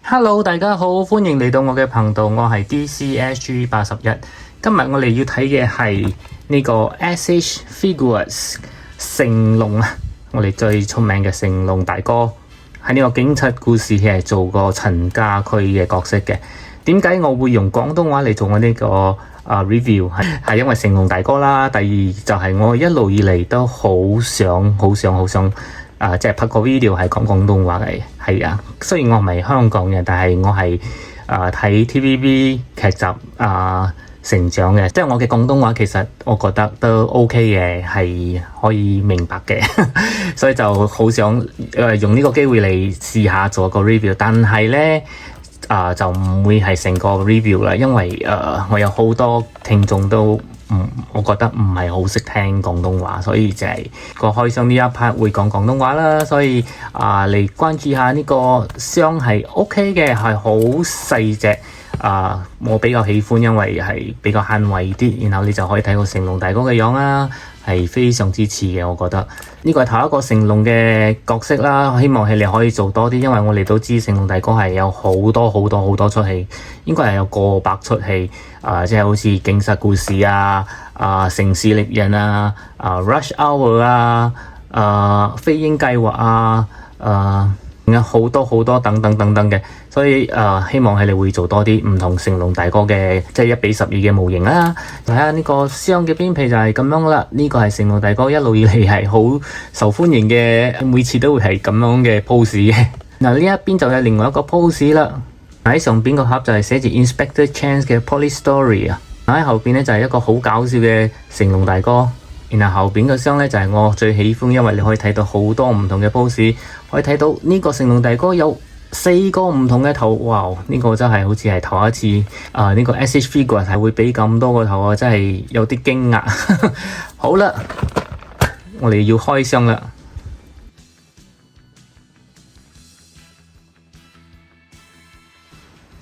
Hello，大家好，歡迎嚟到我嘅頻道，我係 DCSG81。今日我哋要睇嘅係呢個 SH Figuarts 成龍啊，我哋最出名嘅成龍大哥喺呢個警察故事係做過陳家駒嘅角色嘅。點解我會用廣東話嚟做我呢個review？係因為成龍大哥啦。第二就係我一路以嚟都好想即係拍個 video 係講廣東話嘅。係啊，雖然我唔係香港人，但係我係睇 TVB 劇集成長嘅，即係我嘅廣東話其實我覺得都 OK 嘅，係可以明白嘅，所以就好想用呢個機會嚟試下做個 review， 但係呢。就唔會係成個 review 啦，因為我有好多聽眾都我覺得唔係好識聽廣東話，所以就係個開箱呢一 part 會講廣東話啦。所以嚟關注下呢個箱係 OK 嘅，係好細隻我比較喜歡，因為係比較慳位啲，然後你就可以睇到成龍大哥嘅樣啦，係非常之似嘅。我覺得呢個係頭一個成龍嘅角色啦，希望係你可以做多啲，因為我哋都知成龍大哥係有好多出戲，應該係有過百出戲，即係好似警察故事城市獵人Rush Hour 飛鷹計劃有好多等等嘅，所以希望係你會做多啲唔同成龍大哥嘅，即係1:12嘅模型啦。睇下呢個箱嘅邊皮就係咁樣啦。呢個係成龍大哥一路以嚟係好受歡迎嘅，每次都會係咁樣嘅 pose 嘅。嗱，呢一邊就有另外一個 pose 啦。喺上邊個盒就係寫住 Inspector Chan 嘅 Police Story 啊。喺後邊咧就係一個好搞笑嘅成龍大哥。然後後邊個箱咧就係我最喜歡，因為你可以睇到好多唔同嘅 pose， 可以睇到呢個成龍大哥有4個唔同嘅頭，哇！呢個真係好似係頭一次呢個 SH Figuarts 係會俾咁多個頭啊，真係有啲驚訝。好啦，我哋要開箱啦。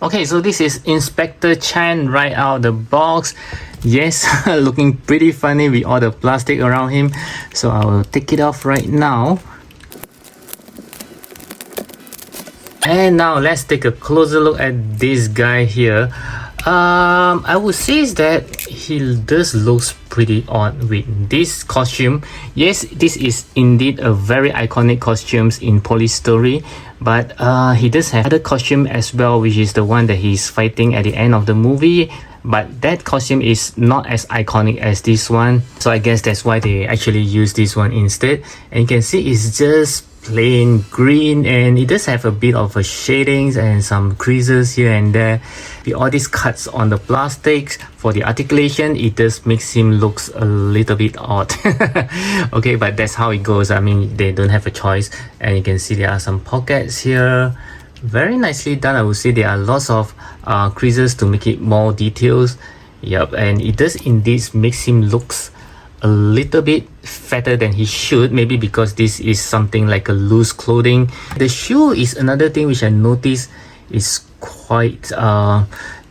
Okay, so this is Inspector Chan right out the box. Yes, looking pretty funny with all the plastic around him. So I will take it off right now. And now let's take a closer look at this guy here. I would say that he does looks pretty odd with this costume. Yes, this is indeed a very iconic costumes in Police Story, but he does have other costume as well, which is the one that he's fighting at the end of the movie. But that costume is not as iconic as this one, so I guess that's why they actually use this one instead. And you can see it's just plain green, and it does have a bit of a shadings and some creases here and there. With all these cuts on the plastics for the articulation, it does makes him looks a little bit odd. Okay, but that's how it goes. I mean, they don't have a choice. And you can see there are some pockets here. Very nicely done. I would say there are lots of creases to make it more details. Yep, and it does indeed makes him looks a little bit fatter than he should, maybe because this is something like a loose clothing. The shoe is another thing which I noticed is quite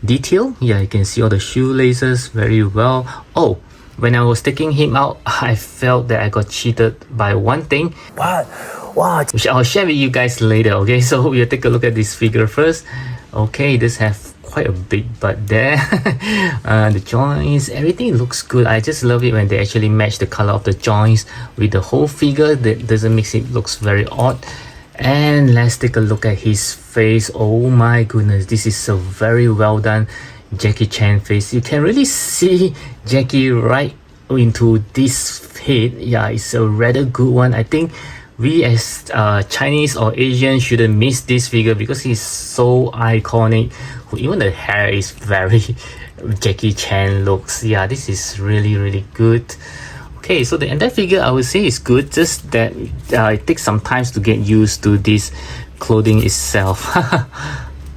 detailed. Yeah, you can see all the shoelaces very well. Oh, when I was taking him out, I felt that I got cheated by one thing. What? Which I'll share with you guys later. Okay, so we'll take a look at this figure first. Okay, this have quite a big butt there. The joints, everything looks good. I just love it when they actually match the color of the joints with the whole figure. That doesn't make it looks very odd. And let's take a look at his face. Oh my goodness, this is a very well done Jackie Chan face. You can really see Jackie right into this head. Yeah, it's a rather good one. I think we as Chinese or Asian shouldn't miss this figure because he's so iconic. Even the hair is very Jackie Chan looks. Yeah, this is really good. Okay, so the entire figure I would say is good, just that it takes some time to get used to this clothing itself.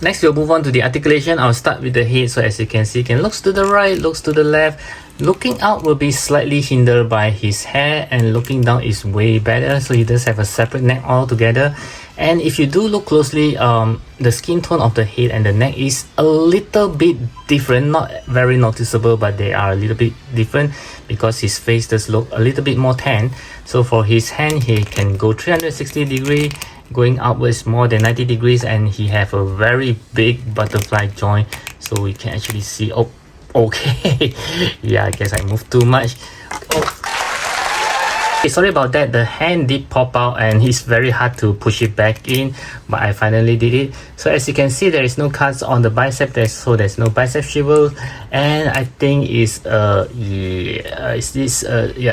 Next, we'll move on to the articulation. I'll start with the head. So as you can see, it can looks to the right, looks to the left. Looking out will be slightly hindered by his hair, and looking down is way better. So he does have a separate neck altogether. And if you do look closely, the skin tone of the head and the neck is a little bit different. Not very noticeable, but they are a little bit different because his face does look a little bit more tan. So for his hand, he can go 360 degree, going upwards more than 90 degrees, and he have a very big butterfly joint, so you can actually see. Oh, okay. Yeah, I guess I moved too much. Oh. Sorry about that, the hand did pop out and it's very hard to push it back in, but I finally did it. So as you can see, there is no cuts on the bicep, there's no bicep swivel, and I think it's I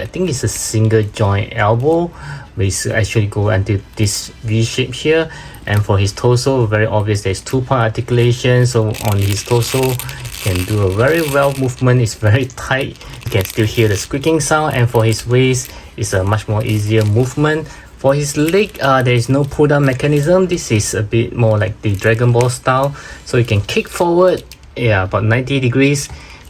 think it's a single joint elbow, which actually go until this V shape here. And for his torso, very obvious, there's 2-point articulation, so on his torso can do a very well movement. It's very tight, you can still hear the squeaking sound. And for his waist, it's a much more easier movement. For his leg, there is no pull down mechanism. This is a bit more like the Dragon Ball style, so you can kick forward, yeah, about 90 degrees.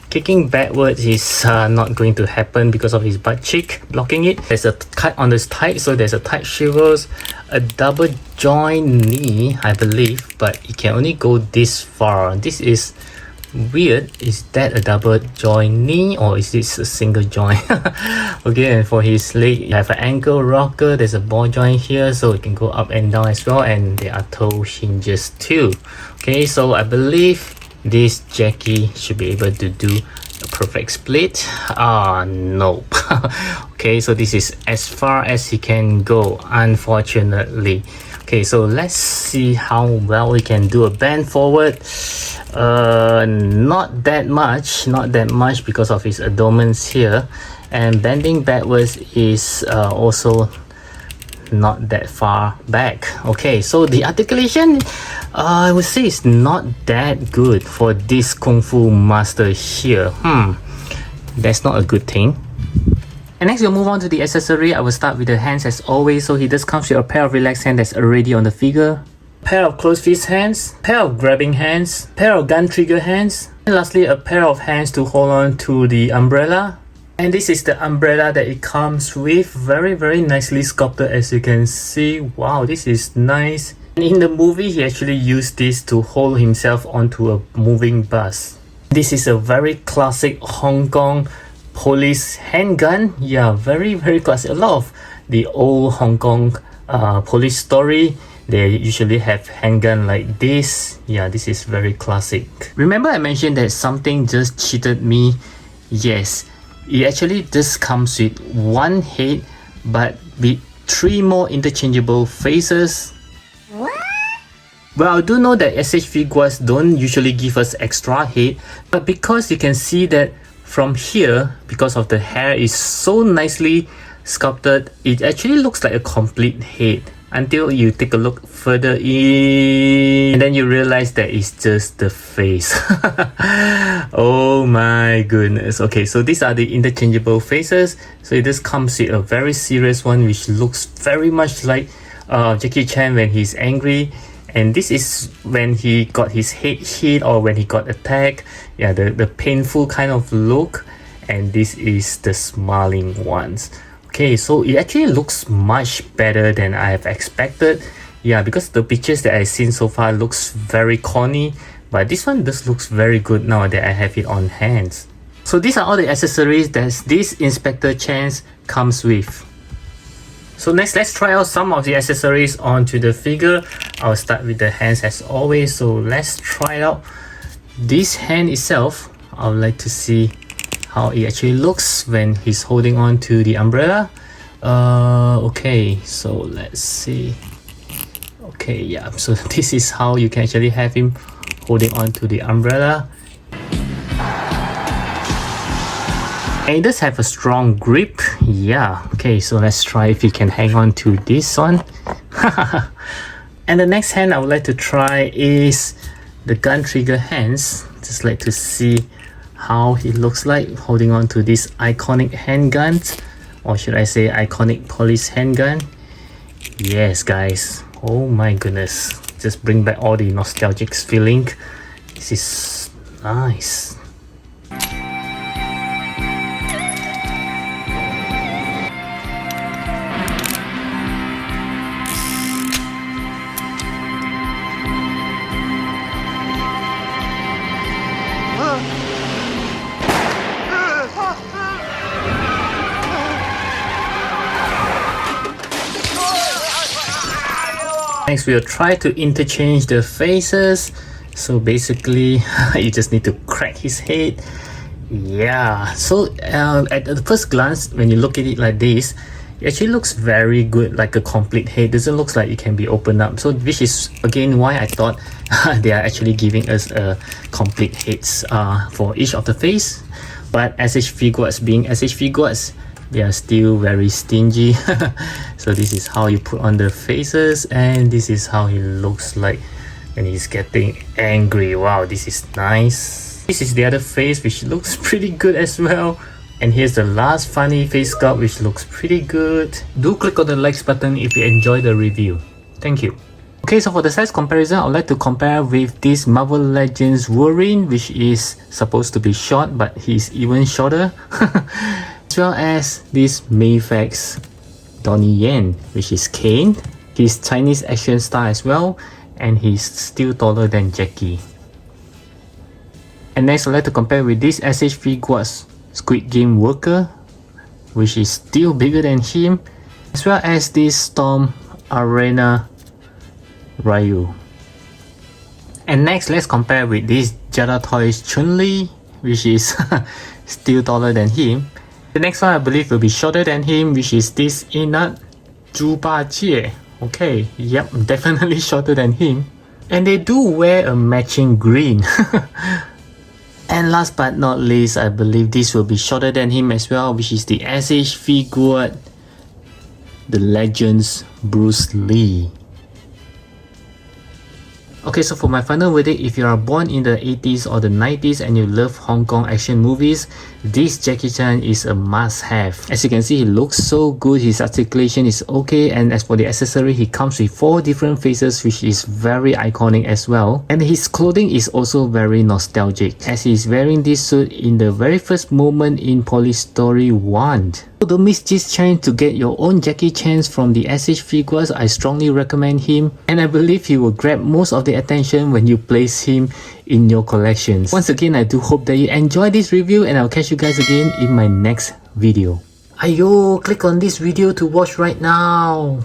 Kicking backwards is not going to happen because of his butt cheek blocking it. There's a cut on this tight, so there's a tight shivers, a double joint knee, I believe, but it can only go this far. This is weird. Is that a double joint knee or is this a single joint? Okay, and for his leg, you have an ankle rocker. There's a ball joint here, so it can go up and down as well, and there are toe hinges too. Okay, so I believe this Jackie should be able to do a perfect split. No. Okay, so this is as far as he can go, unfortunately. Okay, so let's see how well he can do a bend forward. Not that much because of his abdomens here, and bending backwards is also not that far back. Okay, so the articulation, I would say it's not that good for this Kung Fu master here. That's not a good thing. And next we'll move on to the accessory. I will start with the hands as always. So he does come with a pair of relaxed hands that's already on the figure, pair of closed fist hands, pair of grabbing hands, pair of gun trigger hands, and lastly a pair of hands to hold on to the umbrella. And this is the umbrella that it comes with, very nicely sculpted, as you can see. Wow, this is nice. And in the movie, he actually used this to hold himself onto a moving bus. This is a very classic Hong Kong police handgun. Yeah, very classic. A lot of the old Hong Kong police story, they usually have handgun like this. Yeah, this is very classic. Remember I mentioned that something just cheated me? Yes. It actually just comes with one head, but with 3 more interchangeable faces. What? Well, I do know that SH Figuarts don't usually give us extra head, but because you can see that from here, because of the hair is so nicely sculpted, it actually looks like a complete head. Until you take a look further in, and then you realize that it's just the face. Oh my goodness. Okay, so these are the interchangeable faces. So this comes with a very serious one, which looks very much like Jackie Chan when he's angry. And this is when he got his head hit or when he got attacked. Yeah, the painful kind of look. And this is the smiling ones. Okay, so it actually looks much better than I have expected. Yeah, because the pictures that I've seen so far looks very corny, but this one just looks very good now that I have it on hands. So these are all the accessories that this Inspector Chance comes with. So next, let's try out some of the accessories onto the figure. I'll start with the hands as always. So let's try out this hand itself. I would like to see how it actually looks when he's holding on to the umbrella. Okay, so let's see. Okay, yeah, so this is how you can actually have him holding on to the umbrella. And it does have a strong grip. Yeah, okay, so let's try if he can hang on to this one. And the next hand I would like to try is the gun trigger hands. Just like to see how it looks like holding on to this iconic handgun, or should I say iconic police handgun. Yes guys, oh my goodness, just bring back all the nostalgic feeling. This is nice. Next, we'll try to interchange the faces. So basically, you just need to crack his head. Yeah, so at the first glance, when you look at it like this, it actually looks very good, like a complete head. Doesn't look like it can be opened up. So which is again why I thought they are actually giving us a complete heads for each of the face. But SH Figuarts being SH Figuarts, they are still very stingy. So this is how you put on the faces, and this is how he looks like when he's getting angry. Wow, this is nice. This is the other face, which looks pretty good as well. And here's the last funny face sculpt, which looks pretty good. Do click on the likes button if you enjoyed the review. Thank you. Okay, so for the size comparison, I'd like to compare with this Marvel Legends Wolverine, which is supposed to be short, but he's even shorter. As well as this Mayfax Donnie Yen, which is Kane. His Chinese action style as well, and he's still taller than Jackie. And next, I'd like to compare with this SH Figuarts Squid Game Worker, which is still bigger than him, as well as this Storm Arena Ryu. And next, let's compare with this Jada Toys Chun-Li, which is still taller than him. The next one I believe will be shorter than him, which is this Inat Zhuba Jie. Okay, yep, definitely shorter than him. And they do wear a matching green. And last but not least, I believe this will be shorter than him as well, which is the SH Figuarts The Legends Bruce Lee. Okay, so for my final verdict, if you are born in the 80s or the 90s and you love Hong Kong action movies, this Jackie Chan is a must-have. As you can see, he looks so good, his articulation is okay, and as for the accessory, he comes with 4 different faces, which is very iconic as well. And his clothing is also very nostalgic, as he is wearing this suit in the very first moment in Police Story 1. So don't miss this chance to get your own Jackie Chans from the SH Figuarts. I strongly recommend him, and I believe he will grab most of the attention when you place him in your collections. Once again, I do hope that you enjoyed this review, and I'll catch you guys again in my next video. Ayo, click on this video to watch right now.